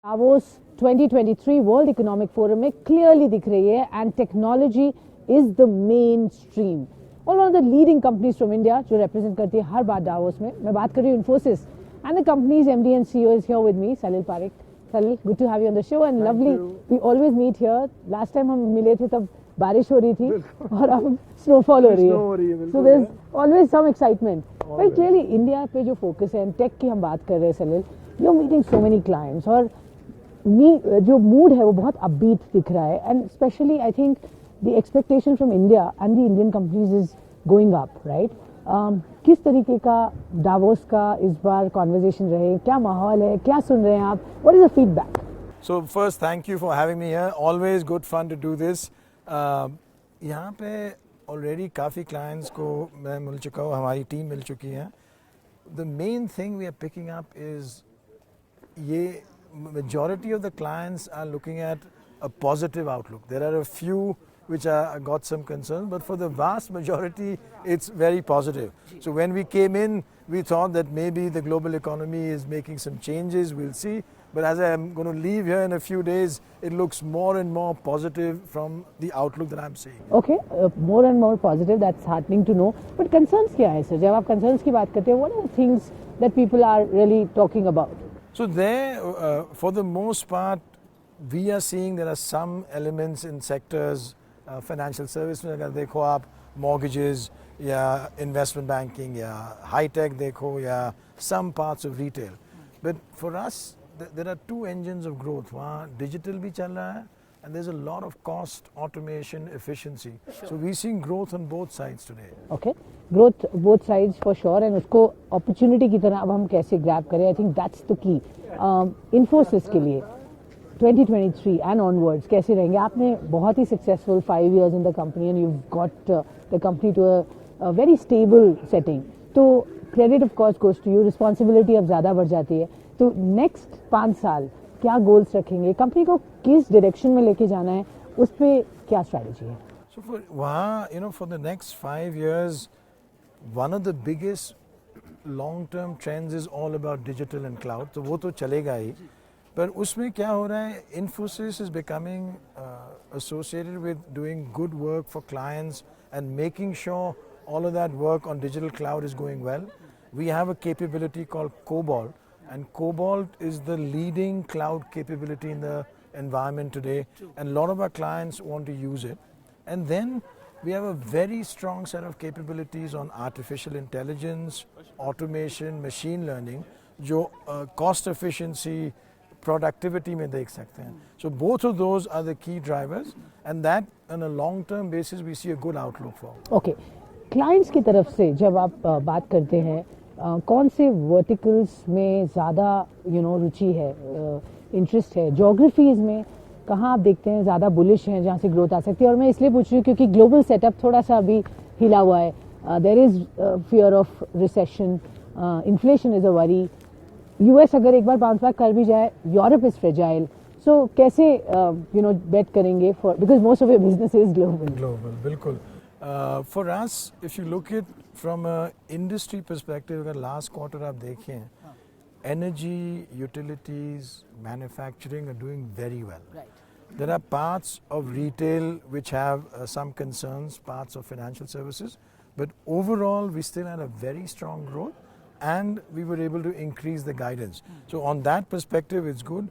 Davos 2023 world economic forum में clearly दिख रही है and technology is the main stream और one of the leading companies from India जो रिप्रेजेंट करती है हर बार डावोस में मैं बात कर रही हूँ Infosys and the companies MD and CEO is here with me Salil Parekh. Salil, good to have you on the show and Thank lovely. you. We always meet here. Last time हम मिले थे तब बारिश हो रही थी और अब स्नोफॉल हो रही है. So there's always some excitement. But clearly India पे जो focus है टेक की हम बात कर रहे हैं Salil, you're meeting so many clients और जो मूड है वो बहुत अपबीट दिख रहा है and specially I think the expectation from India and the Indian companies is going up right. किस तरीके का डावोस का इस बार कॉन्वर्जेशन रहे, क्या माहौल है, क्या सुन रहे हैं आप, what is the feedback? So first, thank you for having me here. Always good fun to do this. यहाँ पे already काफ़ी clients को मैं मिल चुका हूँ, हमारी टीम मिल चुकी है. The main thing we are picking up is ये majority of the clients are looking at a positive outlook. There are a few which are got some concerns, but for the vast majority, it's very positive. So when we came in, we thought that maybe the global economy is making some changes. We'll see. But as I'm going to leave here in a few days, it looks more and more positive from the outlook that I'm seeing. Okay, more and more positive. That's heartening to know. But concerns क्या है, sir? जब आप concerns की बात करते हैं, what are the things that people are really talking about? So there, for the most part, we are seeing there are some elements in sectors, financial services में अगर देखो आप mortgages या investment banking या high tech देखो या some parts of retail. But for us, there are two engines of growth. वहाँ digital भी चल रहा है and there's a lot of cost, automation, efficiency. Sure. So we're seeing growth on both sides today. Okay, growth both sides for sure and उसको opportunity की तरह अब हम कैसे grab करें, I think that's the key. Infosys के लिए 2023 and onwards कैसे रहेंगे? आपने बहुत ही successful 5 years in the company and you've got the company to a very stable setting. तो credit of course goes to you, responsibility अब ज़्यादा बढ़ जाती है. तो next 5 साल क्या गोल्स रखेंगे, कंपनी को किस डायरेक्शन में लेके जाना है, उस पे क्या स्ट्रैटेजी है? So for वहाँ for the next 5 years, one of the biggest long-term trends is all about digital and cloud. तो वो तो चलेगा ही, पर उसमें क्या हो रहा है? Infosys is becoming associated with doing good work for clients and making sure all of that work on digital cloud is going well. We have a capability called Cobalt. And Cobalt is the leading cloud capability in the environment today. And a lot of our clients want to use it. And then we have a very strong set of capabilities on artificial intelligence, automation, machine learning, जो cost efficiency, productivity में देख सकते हैं. So both of those are the key drivers. And that on a long-term basis we see a good outlook for. Okay. Clients की तरफ से जब आप बात करते हैं, कौन से वर्टिकल्स में ज़्यादा रुचि है, इंटरेस्ट है, जोग्राफीज़ में कहाँ आप देखते हैं ज़्यादा बुलिश हैं जहाँ से ग्रोथ आ सकती है? और मैं इसलिए पूछ रही हूँ क्योंकि ग्लोबल सेटअप थोड़ा सा अभी हिला हुआ है. There is fear of recession, inflation is a worry. US अगर एक बार बाउंस बैक कर भी जाए, यूरोप इज़ फ्रेजाइल. सो कैसे बेट करेंगे for, because most of your business is global. बिल्कुल. For us, if you look at from a industry perspective, अगर last quarter आप देखें, energy, utilities, manufacturing are doing very well. Right. There are parts of retail which have some concerns, parts of financial services, but overall we still had a very strong growth and we were able to increase the guidance. So on that perspective, it's good.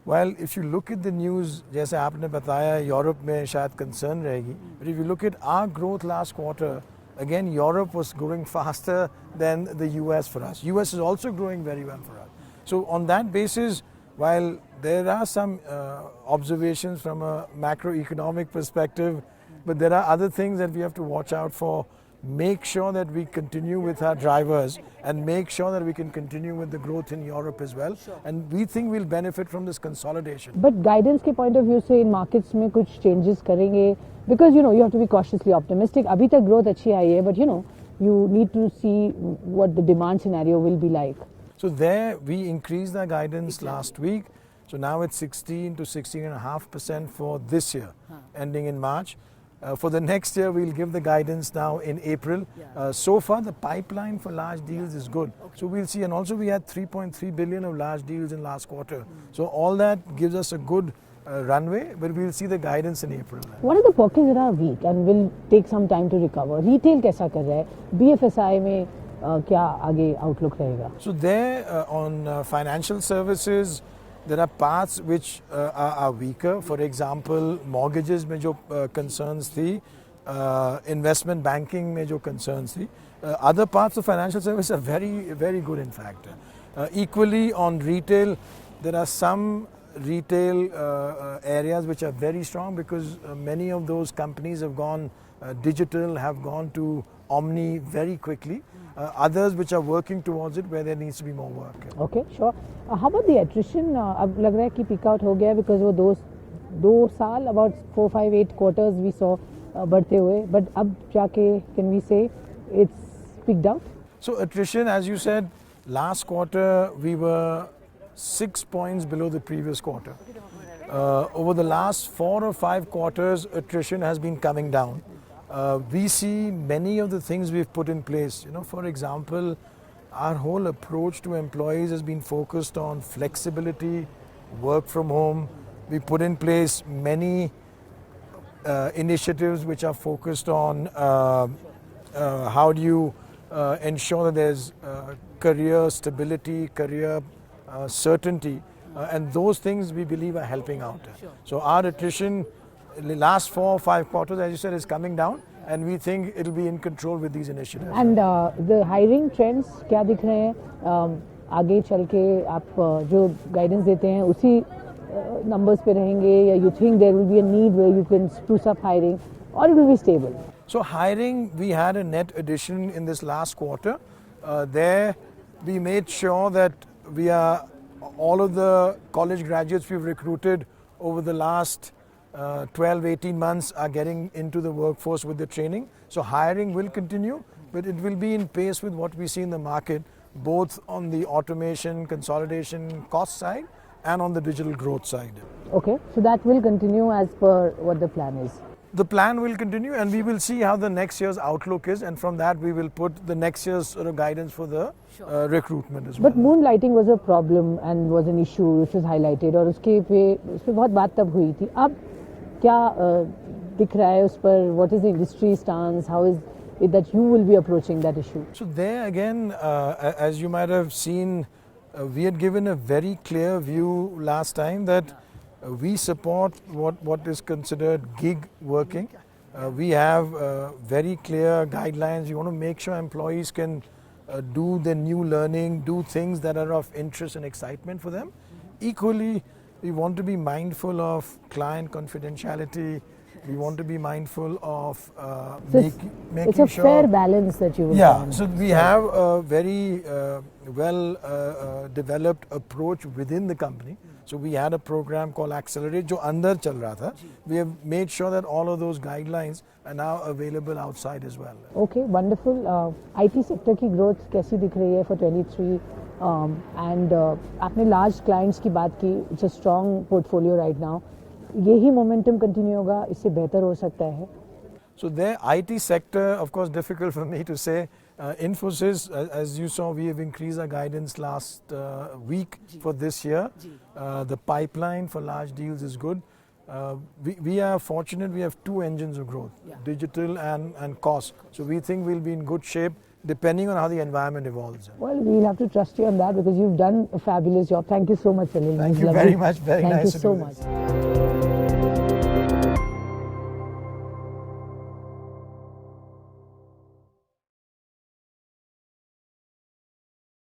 While if you look at the news, जैसे आपने बताया Europe में शायद concern रहेगी, but if you look at our growth last quarter, again Europe was growing faster than the US for us. US is also growing very well for us. So on that basis, while there are some observations from a macroeconomic perspective, but there are other things that we have to watch out for. Make sure that we continue with our drivers and make sure that we can continue with the growth in Europe as well. Sure. And we think we'll benefit from this consolidation. But guidance के point of view से in markets में कुछ changes करेंगे? Because you have to be cautiously optimistic. अभी तक growth अच्छी आई है, but you need to see what the demand scenario will be like. So there we increased our guidance last week. So now it's 16 to 16.5% for this year, ending in March. For the next year, we'll give the guidance now in April. So far, the pipeline for large deals is good. So we'll see. And also, we had 3.3 billion of large deals in last quarter. So all that gives us a good runway, but we'll see the guidance in April. What are the pockets that are weak and will take some time to recover? Retail कैसा कर रहा है? BFSI में क्या आगे outlook रहेगा? So there on financial services, there are parts which are weaker. For example, mortgages में जो concerns थी, investment banking में जो concerns थी. Other parts of financial services are very, very good in fact. Equally on retail, there are some retail areas which are very strong because many of those companies have gone digital, have gone to omni very quickly. Others which are working towards it where there needs to be more work. Okay, sure. How about the attrition? अब लग रहा है कि peak out हो गया because वो दो साल about 4, 5, 8 quarters we saw बढ़ते हुए. But अब जाके can we say it's peaked out? So attrition, as you said, last quarter we were 6 points below the previous quarter. Over the last 4 or 5 quarters, attrition has been coming down. We see many of the things we've put in place. You know, for example, our whole approach to employees has been focused on flexibility, work from home. We put in place many initiatives which are focused on how do you ensure that there's career stability, career certainty, and those things we believe are helping out. Sure. So our attrition in the last 4 or 5 quarters, as you said, is coming down, and we think it'll be in control with these initiatives. And the hiring trends क्या दिख रहे हैं? आगे चल के आप जो guidance देते हैं उसी numbers पे रहेंगे या you think there will be a need where you can spruce up hiring or it will be stable? So hiring, we had a net addition in this last quarter. There we made sure that we are all of the college graduates we've recruited over the last 12, 18 months are getting into the workforce with the training. So hiring will continue, but it will be in pace with what we see in the market, both on the automation, consolidation, cost side and on the digital growth side. Okay, so that will continue as per what the plan is. The plan will continue and we will see how the next year's outlook is, and from that we will put the next year's sort of guidance for the recruitment as well. But moonlighting was a problem and was an issue which was highlighted और उसके बहुत बात तब हुई थी. अब क्या दिख रहा है उस पर? What is the industry stance? How is it that you will be approaching that issue? So there again, as you might have seen, we had given a very clear view last time that we support what is considered gig working. We have very clear guidelines. We want to make sure employees can do the new learning, do things that are of interest and excitement for them. Equally, we want to be mindful of client confidentiality. We want to be mindful of making sure... It's a fair balance that you will find. So we have a very well developed approach within the company. So we had a program called Accelerate, जो अंदर चल रहा था. We have made sure that all of those guidelines are now available outside as well. Okay, wonderful. IT sector की growth कैसी दिख रही है for 23? And आपने large clients की बात की. It's a strong portfolio right now. यही momentum continue होगा, इससे बेहतर हो सकता है? So the IT sector, of course, difficult for me to say. Infosys, as you saw, we have increased our guidance last week for this year. The pipeline for large deals is good. We are fortunate, we have 2 engines of growth, digital and cost. So we think we'll be in good shape depending on how the environment evolves. Well, we'll have to trust you on that because you've done a fabulous job. Thank you so much, Salil. Thank you very much. Very nice to do this. Thank you so much.